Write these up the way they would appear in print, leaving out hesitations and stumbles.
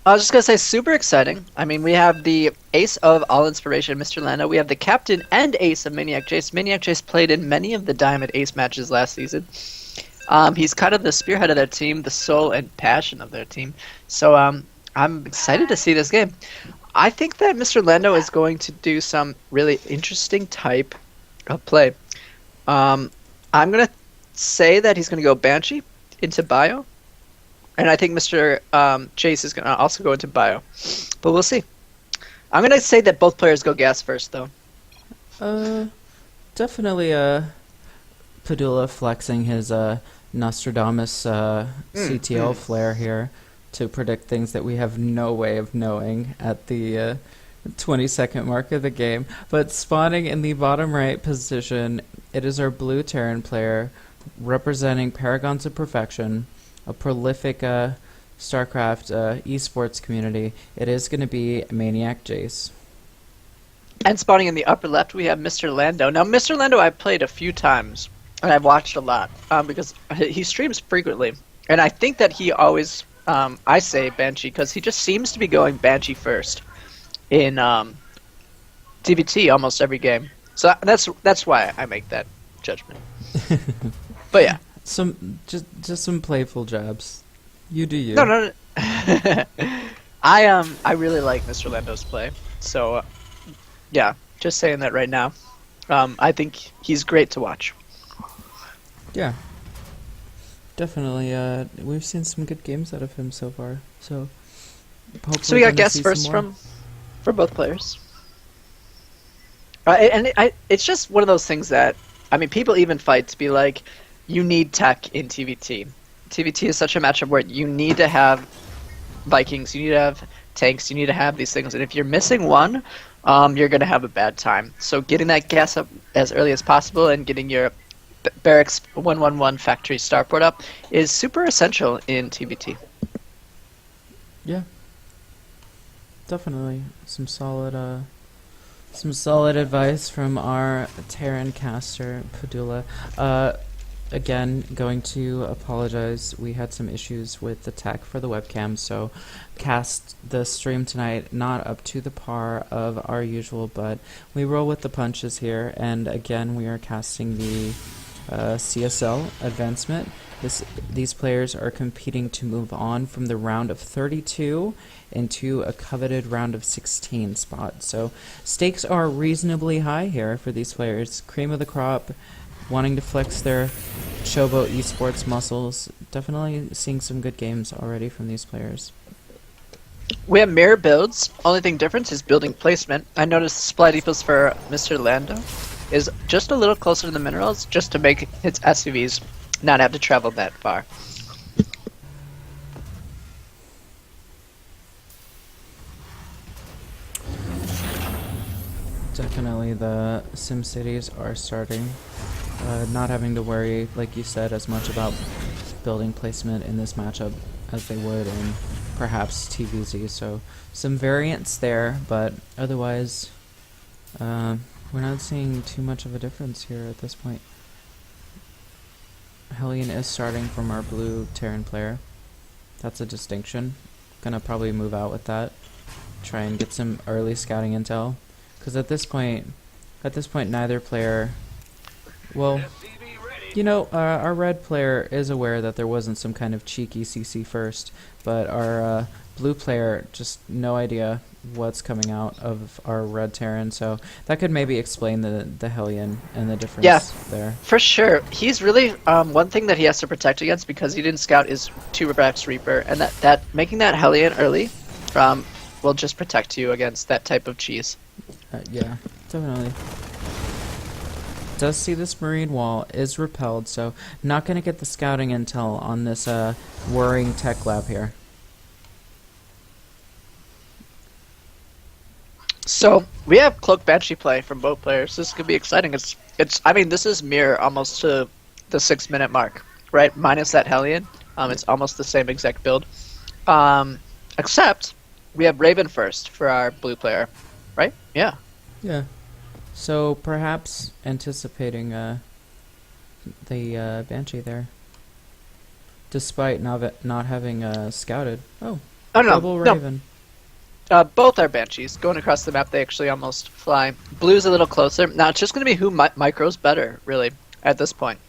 I was just gonna say, super exciting. I mean, we have the ace of all inspiration, Mr. Lando. We have the captain and ace of Maniac Jace. Maniac Jace played in many of the Diamond Ace matches last season. He's kind of the spearhead of their team, the soul and passion of their team. So I'm excited to see this game. I think that Mr. Lando is going to do some really interesting type of play. Um, I'm gonna say that he's gonna go Banshee into Bio, and I think Mr. Chase is gonna also go into Bio, but we'll see. I'm gonna say that both players go gas first, though. Uh, Definitely Padula flexing his Nostradamus CTL Mm. flair here to predict things that we have no way of knowing at the 20-second mark of the game. But spawning in the bottom right position, it is our blue Terran player representing Paragons of Perfection, a prolific StarCraft esports community. It is going to be Maniac Jace. And spawning in the upper left, we have Mr. Lando. Now, Mr. Lando, I've played a few times, and I've watched a lot because he streams frequently. And I think that he always, I say Banshee, because he just seems to be going Banshee first in TVT almost every game. So that's why I make that judgment. But yeah, Some some playful jabs. You do no, you. no, no. I really like Mr. Lando's play. So yeah, just saying that right now. I think he's great to watch. Yeah, definitely. We've seen some good games out of him so far. So So hopefully we got gonna guests see some first more. from for both players. It's just one of those things that I mean, people even fight to be like, you need tech in TVT. TVT is such a matchup where you need to have Vikings, you need to have tanks, you need to have these things, and if you're missing one, you're gonna have a bad time. So getting that gas up as early as possible and getting your barracks 111 factory starport up is super essential in TVT. Yeah, definitely some solid advice from our Terran caster Padula. Again, going to apologize. We had some issues with the tech for the webcam, so cast the stream tonight not up to the par of our usual, but we roll with the punches here. And again, we are casting the CSL advancement. These players are competing to move on from the round of 32 into a coveted round of 16 spot. So stakes are reasonably high here for these players. Cream of the crop, wanting to flex their showboat esports muscles. Definitely seeing some good games already from these players. We have mirror builds. Only thing difference is building placement. I noticed the supply depots for Mr. Lando is just a little closer to the minerals, just to make its SUVs not have to travel that far. Definitely the Sim Cities are starting. Not having to worry, like you said, as much about building placement in this matchup as they would in perhaps TVZ. So some variance there, but otherwise, we're not seeing too much of a difference here at this point. Hellion is starting from our blue Terran player. That's a distinction. Gonna probably move out with that. Try and get some early scouting intel. Because at this point, neither player. Well, you know, our red player is aware that there wasn't some kind of cheeky CC first, but our blue player just no idea what's coming out of our red Terran. So that could maybe explain the Hellion and the Yeah, difference there. for sure. He's really one thing that he has to protect against because he didn't scout is 2 Rex Reaper, and that making that Hellion early um, will just protect you against that type of cheese. Yeah, definitely. Does see this marine wall, is repelled, so not going to get the scouting intel on this worrying tech lab here. So we have Cloak Banshee play from both players. This could be exciting. It's. I mean, this is mirror almost to the 6 minute mark, right? Minus that Hellion. It's almost the same exact build. Except we have Raven first for our blue player, right? Yeah. Yeah. So perhaps anticipating the Banshee there, despite not having scouted. Oh, Oh no, Double no. Raven. Both are Banshees. Going across the map, they actually almost fly. Blue's a little closer. Now it's just going to be who micros better, really, at this point.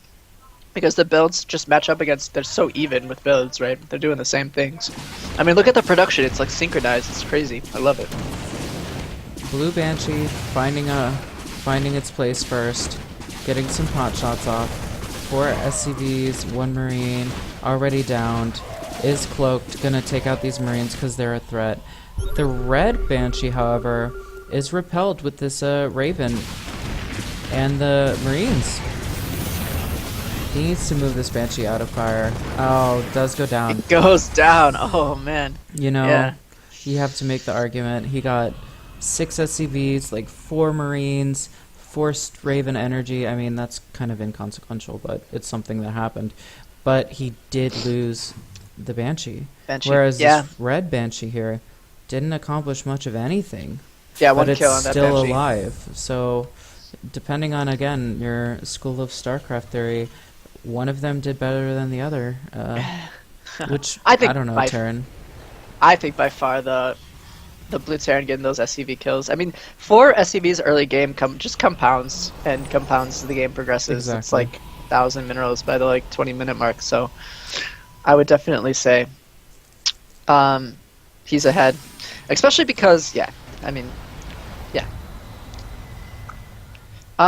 Because the builds just match up against, they're so even with builds, right? They're doing the same things. I mean, look at the production. It's like synchronized. It's crazy. I love it. Blue Banshee finding its place first, getting some pot shots off. 4 SCVs, 1 Marine, already downed, is cloaked, gonna take out these Marines because they're a threat. The red Banshee, however, is repelled with this Raven and the Marines. He needs to move this Banshee out of fire. Oh, does go down. It goes down. Oh, man. You know, Yeah. you have to make the argument. He got 6 SCVs, like 4 Marines, forced Raven energy. I mean, that's kind of inconsequential, but it's something that happened. But he did lose the Banshee. Whereas this red Banshee here didn't accomplish much of anything. Yeah, but one kill on it's that still Banshee. alive. So, depending on, again, your school of StarCraft theory, one of them did better than the other. Which, I don't know, Terran. I think by far the Blue Terran getting those SCV kills. I mean, 4 SCVs early game just compounds, and compounds as the game progresses. Exactly. It's like 1,000 minerals by the 20-minute mark. So I would definitely say he's ahead, especially because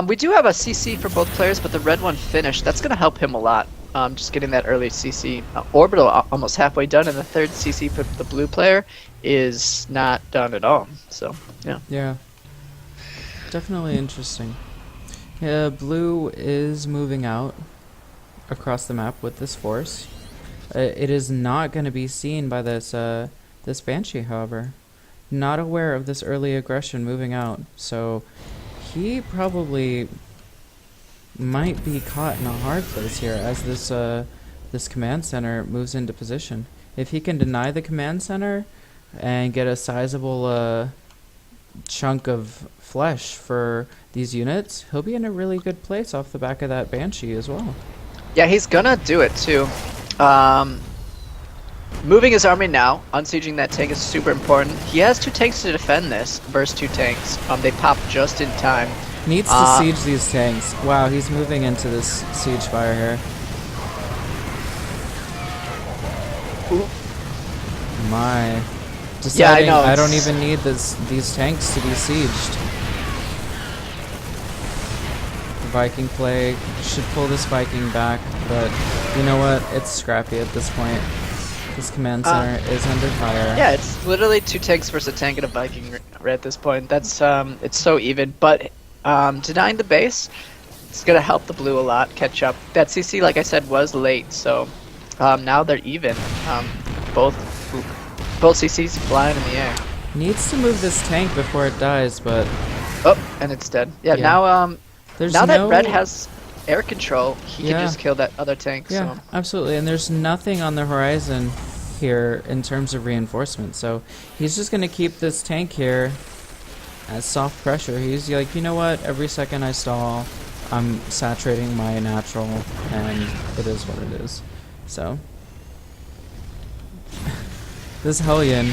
we do have a CC for both players, but the red one finished. That's going to help him a lot. Just getting that early CC. Orbital almost halfway done, and the third CC for the blue player is not done at all. So, yeah. Yeah. Definitely interesting. Yeah, blue is moving out across the map with this force. It is not going to be seen by this Banshee, however. Not aware of this early aggression moving out, so he probably might be caught in a hard place here as this command center moves into position. If he can deny the command center and get a sizable chunk of flesh for these units, he'll be in a really good place off the back of that Banshee as well. Yeah, he's gonna do it too. Moving his army now, unsieging that tank is super important. He has 2 tanks to defend this versus 2 tanks. They pop just in time. Needs to siege these tanks. Wow, he's moving into this siege fire here. Ooh. My. Deciding yeah, I know. I don't even need these tanks to be sieged. Viking play should pull this Viking back, but you know what? It's scrappy at this point. This command center is under fire. Yeah, it's literally 2 tanks versus a tank and a Viking right at this point. That's it's so even. But denying the base, it's gonna help the blue a lot catch up. That CC, like I said, was late, so now they're even. Both CCs flying in the air. Needs to move this tank before it dies, but and it's dead. Yeah. Now that red has air control, he can just kill that other tank. Yeah, so. Absolutely. And there's nothing on the horizon here in terms of reinforcement. So he's just going to keep this tank here as soft pressure. He's like, you know what? Every second I stall, I'm saturating my natural, and it is what it is. So this Hellion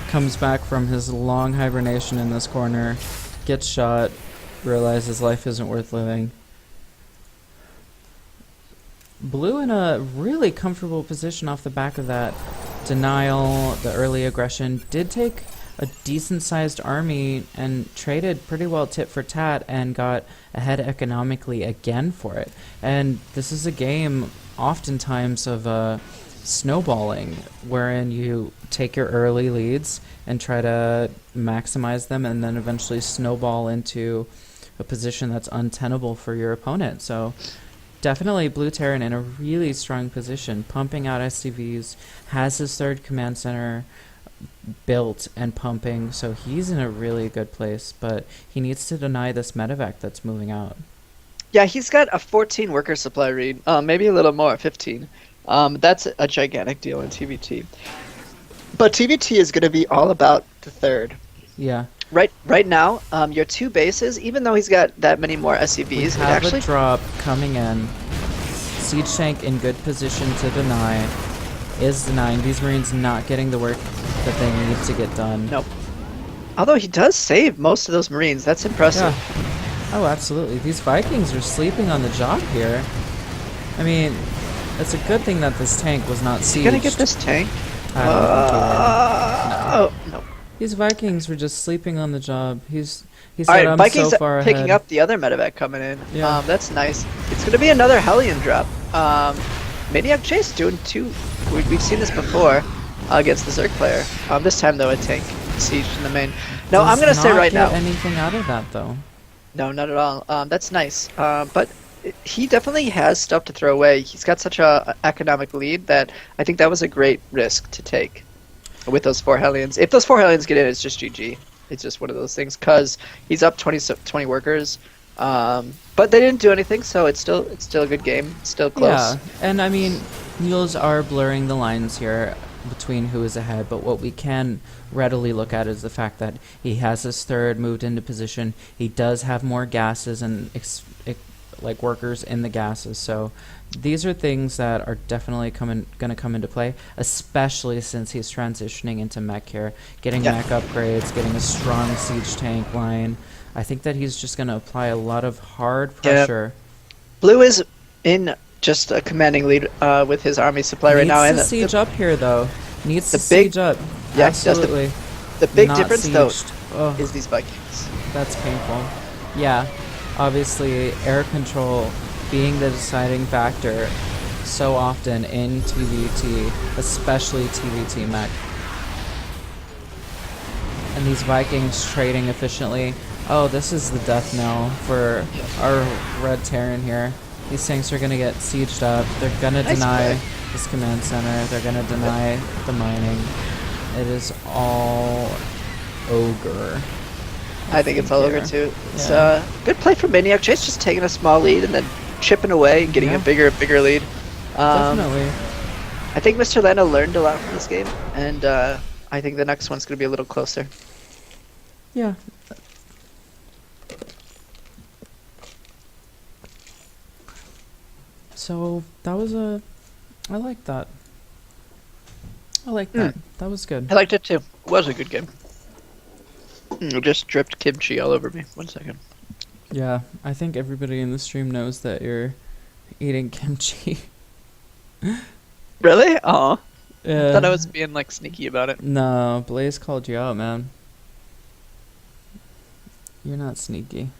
comes back from his long hibernation in this corner, gets shot, realizes life isn't worth living. Blue in a really comfortable position off the back of that denial, the early aggression. Did take a decent-sized army and traded pretty well tit for tat and got ahead economically again for it. And this is a game oftentimes of snowballing, wherein you take your early leads and try to maximize them and then eventually snowball into a position that's untenable for your opponent. So definitely Blue Terran in a really strong position, pumping out SCVs, has his 3rd command center built and pumping, so he's in a really good place, but he needs to deny this medevac that's moving out. Yeah, he's got a 14 worker supply read, maybe a little more, 15. That's a gigantic deal in TVT. But TVT is going to be all about the 3rd. Yeah. Right now, your 2 bases, even though he's got that many more SCVs, we have a drop coming in. Siege tank in good position to deny. is denying. These Marines not getting the work that they need to get done. Nope. Although he does save most of those Marines. That's impressive. Yeah. Oh, absolutely. These Vikings are sleeping on the job here. I mean, it's a good thing that this tank was not sieged. You gonna get this tank? I don't think he Oh, no. These Vikings were just sleeping on the job. He said, Alright, I'm Vikings so far picking ahead. up the other medevac coming in. Yeah. That's nice. It's gonna be another Hellion drop. Maniac Chase doing two. We've seen this before against the Zerg player. This time though, a tank siege in the main. No, I'm gonna say right now. Anything out of that though? No, not at all. That's nice. But he definitely has stuff to throw away. He's got such a economic lead that I think that was a great risk to take with those 4 Hellions. If those 4 Hellions get in, it's just GG. It's just one of those things because he's up 20 workers. But they didn't do anything, so it's still a good game. Still close. Yeah, and I mean, Mules are blurring the lines here between who is ahead, but what we can readily look at is the fact that he has his third moved into position. He does have more gases and like workers in the gases, so these are things that are definitely going to come into play, especially since he's transitioning into mech here, getting mech upgrades, getting a strong siege tank line. I think that he's just going to apply a lot of hard pressure. Blue is in just a commanding lead with his army supply right now. Needs to siege up here, though. Needs to big, siege up. Yeah, absolutely. The big Not difference, sieged. though, is these Vikings. That's painful. Yeah, obviously, air control being the deciding factor so often in TVT, especially TVT mech. And these Vikings trading efficiently. Oh, this is the death knell for our Red Terran here. These tanks are going to get sieged up. They're going to deny this command center. They're going to deny the mining. It is all ogre. I think it's all ogre too. It's good play from Maniac Chase, just taking a small lead and then chipping away and getting a bigger lead. Definitely. I think Mr. Lando learned a lot from this game, and I think the next one's going to be a little closer. Yeah. So that was I like that. I like that. That was good. I liked it too. It was a good game. It just dripped kimchi all over me. 1 second. Yeah, I think everybody in the stream knows that you're eating kimchi. Really? Oh. Yeah. I thought I was being like sneaky about it. No, Blaze called you out, man. You're not sneaky.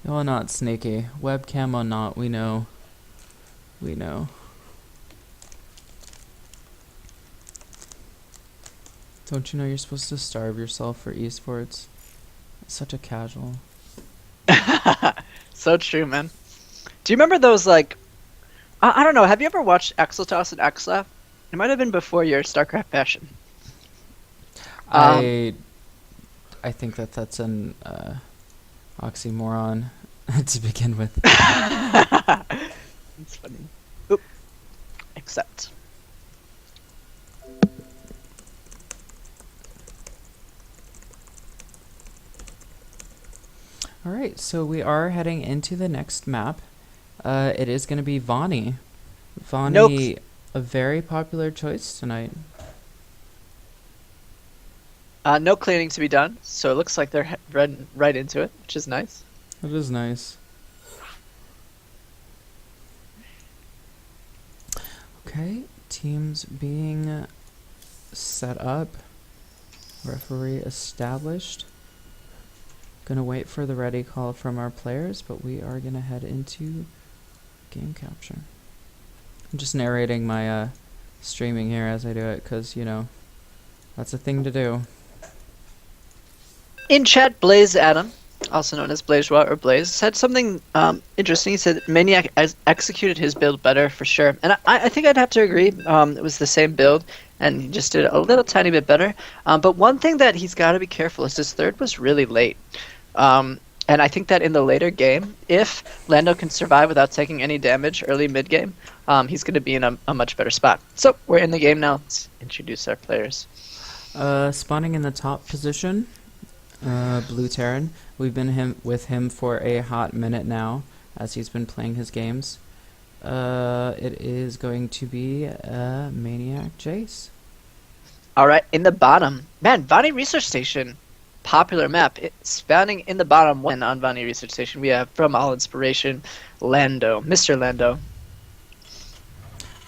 You're not sneaky. Webcam or not, we know. We know. Don't you know you're supposed to starve yourself for esports? Such a casual. So true, man. Do you remember those, like... I don't know, have you ever watched Exeltos and Exla? It might have been before your StarCraft passion. I think that that's an oxymoron to begin with. It's funny. Oop. Accept. Alright, so we are heading into the next map. It is going to be Vani. Vani, a very popular choice tonight. No cleaning to be done, so it looks like they're right into it, which is nice. It is nice. Okay, teams being set up. Referee established. Gonna wait for the ready call from our players, but we are gonna head into game capture. I'm just narrating my streaming here as I do it, because, you know, that's a thing to do. In chat, Blaze Adam, also known as Blazejoie or Blaze, said something interesting. He said Maniac executed his build better for sure, and I think I'd have to agree. It was the same build, and he just did it a little tiny bit better. But one thing that he's got to be careful is his third was really late. And I think that in the later game, if Lando can survive without taking any damage early mid-game, he's going to be in a much better spot. So we're in the game now. Let's introduce our players. Spawning in the top position, Blue Terran. We've been with him for a hot minute now, as he's been playing his games. It is going to be a Maniac Jace. All right, in the bottom, man, Vani Research Station, popular map. It's founding in the bottom one on Vani Research Station. We have from All Inspiration, Lando, Mr. Lando.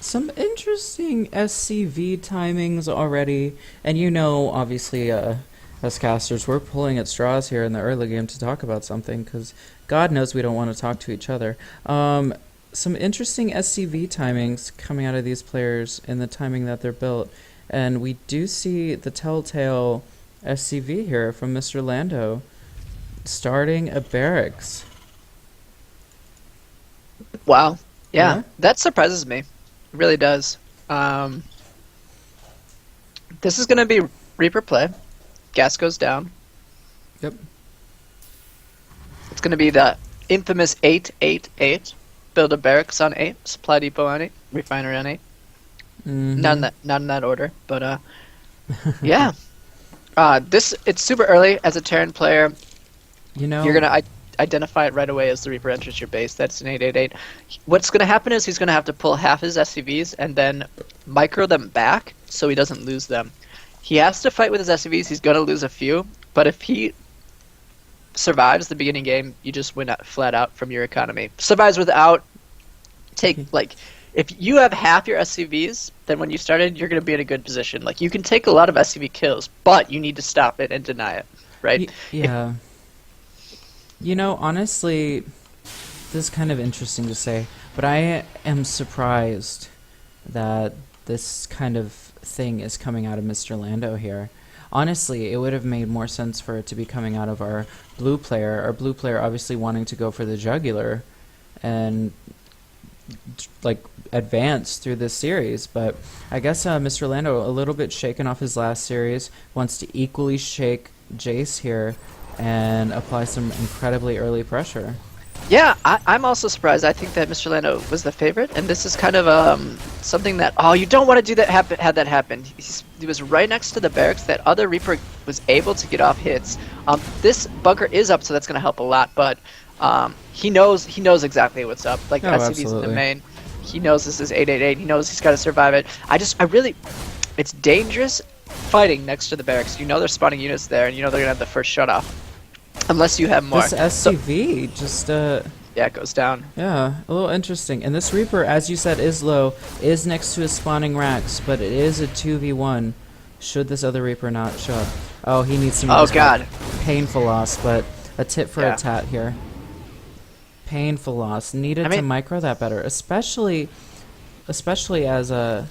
Some interesting SCV timings already, and obviously, as casters, we're pulling at straws here in the early game to talk about something, because God knows we don't want to talk to each other. Some interesting SCV timings coming out of these players in the timing that they're built, and we do see the telltale SCV here from Mr. Lando, starting a barracks. Wow. Yeah, Yeah. that surprises me. It really does. This is going to be Reaper play. Gas goes down. Yep. It's going to be the infamous 8-8-8. Build a barracks on 8, supply depot on 8, refinery on 8. Mhm. Not in that order, but yeah. It's super early as a Terran player. You're gonna identify it right away as the Reaper enters your base. That's an 8-8-8. What's gonna happen is he's gonna have to pull half his SCVs and then micro them back so he doesn't lose them. He has to fight with his SCVs. He's gonna lose a few, but if he survives the beginning game, you just win flat out from your economy. Survives without if you have half your SCVs, then when you started, you're going to be in a good position. Like, you can take a lot of SCV kills, but you need to stop it and deny it, right? Yeah. Honestly, this is kind of interesting to say, but I am surprised that this kind of thing is coming out of Mr. Lando here. Honestly, it would have made more sense for it to be coming out of our blue player. Our blue player obviously wanting to go for the jugular and advance through this series, but I guess Mr. Lando, a little bit shaken off his last series, wants to equally shake Jace here and apply some incredibly early pressure. Yeah, I'm also surprised. I think that Mr. Lando was the favorite, and this is kind of something that you don't want to do that had that happen. He was right next to the barracks. That other Reaper was able to get off hits. This bunker is up, so that's going to help a lot. But he knows exactly what's up. Like SCV's in the main. He knows this is 8-8-8. He knows he's got to survive it. It's dangerous fighting next to the barracks. You know they're spawning units there, and you know they're gonna have the first shut off. Unless you have more. This SCV just yeah, it goes down. Yeah, a little interesting. And this Reaper, as you said, is low, is next to his spawning racks, but it is a 2v1. Should this other Reaper not show up? Oh, he needs some. Oh god. Painful loss, but a tit for a tat here. Painful loss. Needed to micro that better, especially as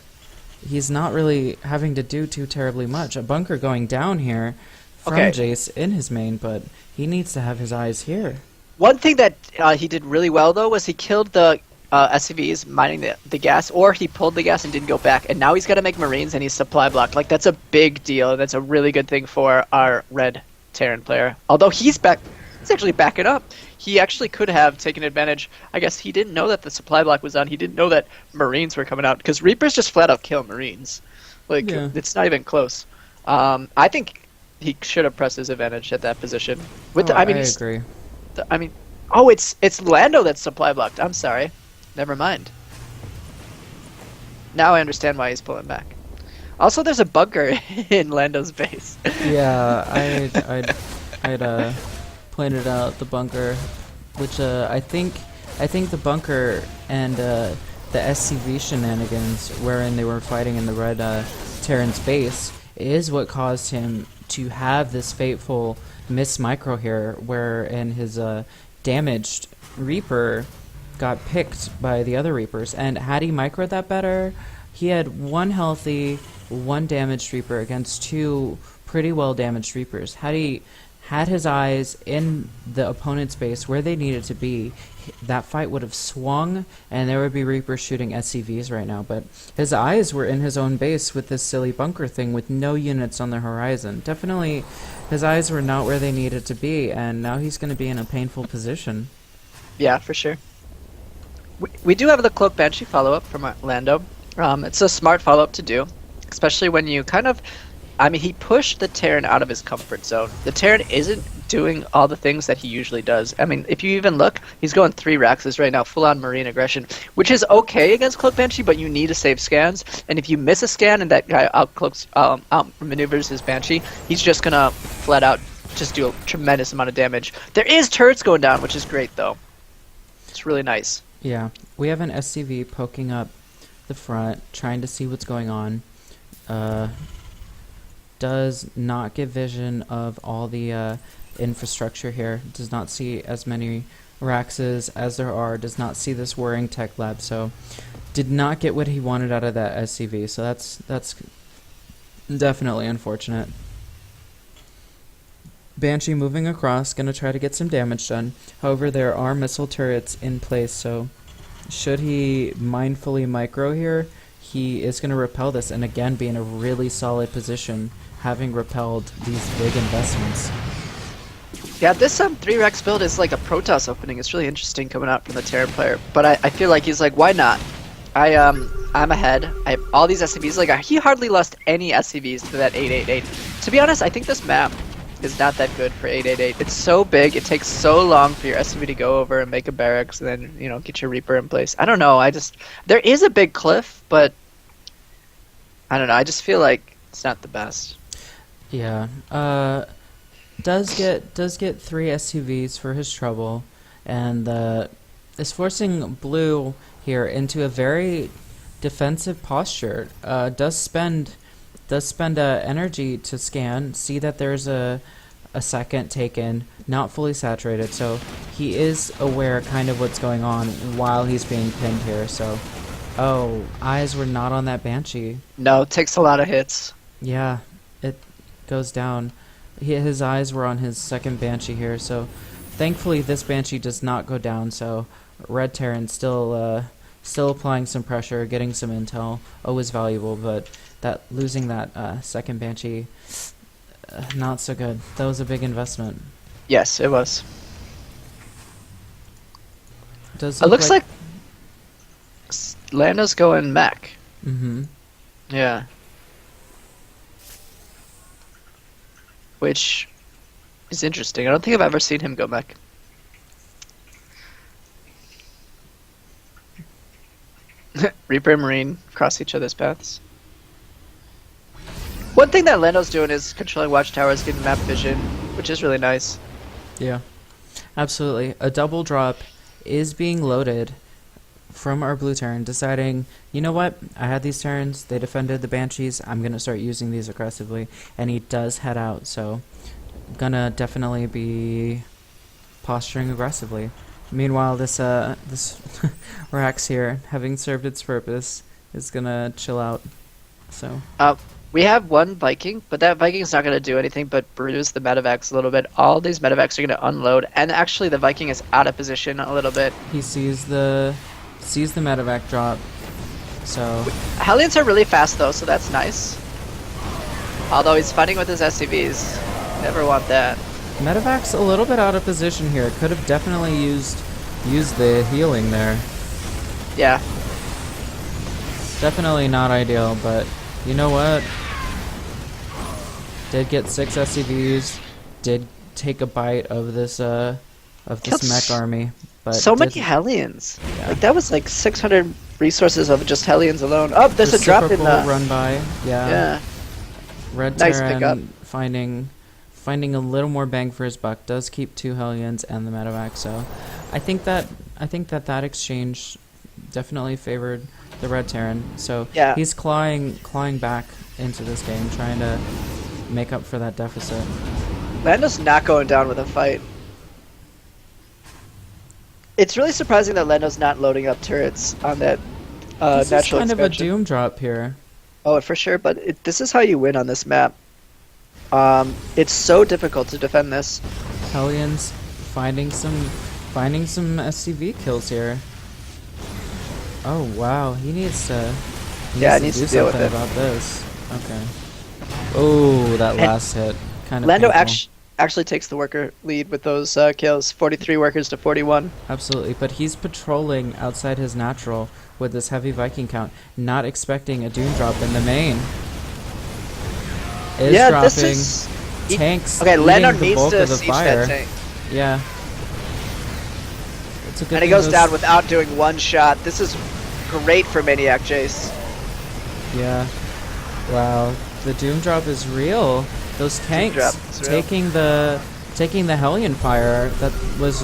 he's not really having to do too terribly much. A bunker going down here from Jace in his main, but he needs to have his eyes here. One thing that he did really well, though, was he killed the SCVs mining the gas, or he pulled the gas and didn't go back, and now he's got to make Marines and he's supply blocked. Like, that's a big deal, and that's a really good thing for our red Terran player. Although he's actually backing up. He actually could have taken advantage. I guess he didn't know that the supply block was on. He didn't know that Marines were coming out, because Reapers just flat out kill Marines. It's not even close. I think he should have pressed his advantage at that position. I agree. It's Lando that's supply blocked. I'm sorry. Never mind. Now I understand why he's pulling back. Also, there's a bunker in Lando's base. Yeah, I'd pointed out the bunker, which I think the bunker and the SCV shenanigans, wherein they were fighting in the red Terran's base, is what caused him to have this fateful miss micro here, wherein his damaged Reaper got picked by the other Reapers. And had he microed that better, he had one healthy, one damaged Reaper against two pretty well damaged Reapers. Had he had his eyes in the opponent's base where they needed to be, that fight would have swung, and there would be Reapers shooting SCVs right now. But his eyes were in his own base with this silly bunker thing with no units on the horizon. Definitely, his eyes were not where they needed to be, and now he's going to be in a painful position. Yeah, for sure. We do have the Cloak Banshee follow-up from Lando. It's a smart follow-up to do, especially when you kind of... he pushed the Terran out of his comfort zone. The Terran isn't doing all the things that he usually does. I mean, if you even look, he's going 3 Raxes right now, full-on Marine Aggression, which is okay against Cloak Banshee, but you need to save scans. And if you miss a scan and that guy out maneuvers his Banshee, he's just gonna flat out just do a tremendous amount of damage. There is turrets going down, which is great though. It's really nice. Yeah, we have an SCV poking up the front, trying to see what's going on. Does not get vision of all the infrastructure here. Does not see as many Raxes as there are. Does not see this whirring tech lab. So did not get what he wanted out of that SCV. So that's definitely unfortunate. Banshee moving across, gonna try to get some damage done. However, there are missile turrets in place, so should he mindfully micro here, he is gonna repel this and again be in a really solid position, having repelled these big investments. Yeah, this 3 Rex build is like a Protoss opening. It's really interesting coming out from the Terran player. But I feel like he's like, why not? I'm ahead. I have all these SCVs. Like he hardly lost any SCVs to that 888. To be honest, I think this map is not that good for 888. It's so big. It takes so long for your SCV to go over and make a barracks, and then get your Reaper in place. I don't know. There is a big cliff, but I don't know. I just feel like it's not the best. Yeah. Does get 3 SCVs for his trouble, and is forcing blue here into a very defensive posture. Does spend energy to scan, see that there's a second taken, not fully saturated, so he is aware kind of what's going on while he's being pinned here. So, eyes were not on that Banshee. No, it takes a lot of hits. Yeah, it goes down. His eyes were on his second Banshee here, so thankfully this Banshee does not go down, so Red Terran still applying some pressure, getting some intel, always valuable, but losing that second Banshee, not so good. That was a big investment. Yes, it was. Does it looks like Lando's going mech. Mm-hmm. Yeah. Which is interesting. I don't think I've ever seen him go mech. Reaper and Marine cross each other's paths. One thing that Lando's doing is controlling watchtowers, getting map vision, which is really nice. Yeah, absolutely. A double drop is being loaded from our blue Terran, deciding, you know what, I had these turns, they defended the Banshees, I'm going to start using these aggressively, and he does head out, so gonna definitely be posturing aggressively. Meanwhile, this Rax here, having served its purpose, is gonna chill out. So we have one Viking, but that Viking is not gonna do anything but bruise the medevacs a little bit. All these medevacs are gonna unload, and actually the Viking is out of position a little bit. He sees the medevac drop. So Hellions are really fast though, so that's nice. Although he's fighting with his SCVs, never want that. Medevac's a little bit out of position here. Could have definitely used the healing there. Yeah. Definitely not ideal, but you know what? Did get 6 SCVs. Did take a bite of this mech army. But so many Hellions. Yeah. Like that was like 600 resources of just Hellions alone. Oh, there's a drop in the run by. Yeah. Yeah. Red Nice Terran pickup. finding a little more bang for his buck. Does keep 2 Hellions and the medevac, so I think that exchange definitely favored the Red Terran. So Yeah. he's clawing back into this game, trying to make up for that deficit. Lando's not going down with a fight. It's really surprising that Lando's not loading up turrets on that This natural is kind expansion. of a doom drop here. Oh, for sure, but this is how you win on this map. It's so difficult to defend this. Hellions finding some SCV kills here. Oh wow, he needs to do deal with something it. about this. Okay. Oh, that last hit kind of Lando painful. actually takes the worker lead with those kills, 43 workers to 41. Absolutely, but he's patrolling outside his natural with this heavy Viking count, not expecting a doom drop in the main. Is dropping. tanks Okay, eating Leno the needs bulk to of the siege fire. that tank. Yeah. It's a good And he thing goes down without doing one shot. This is great for Maniac Jace. Yeah. Wow. The Doom Drop is real. Those tanks taking the Hellion fire that was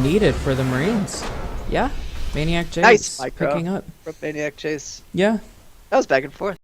needed for the Marines. Yeah. Maniac Jace Nice micro picking up. from Maniac Jace. Yeah. That was back and forth.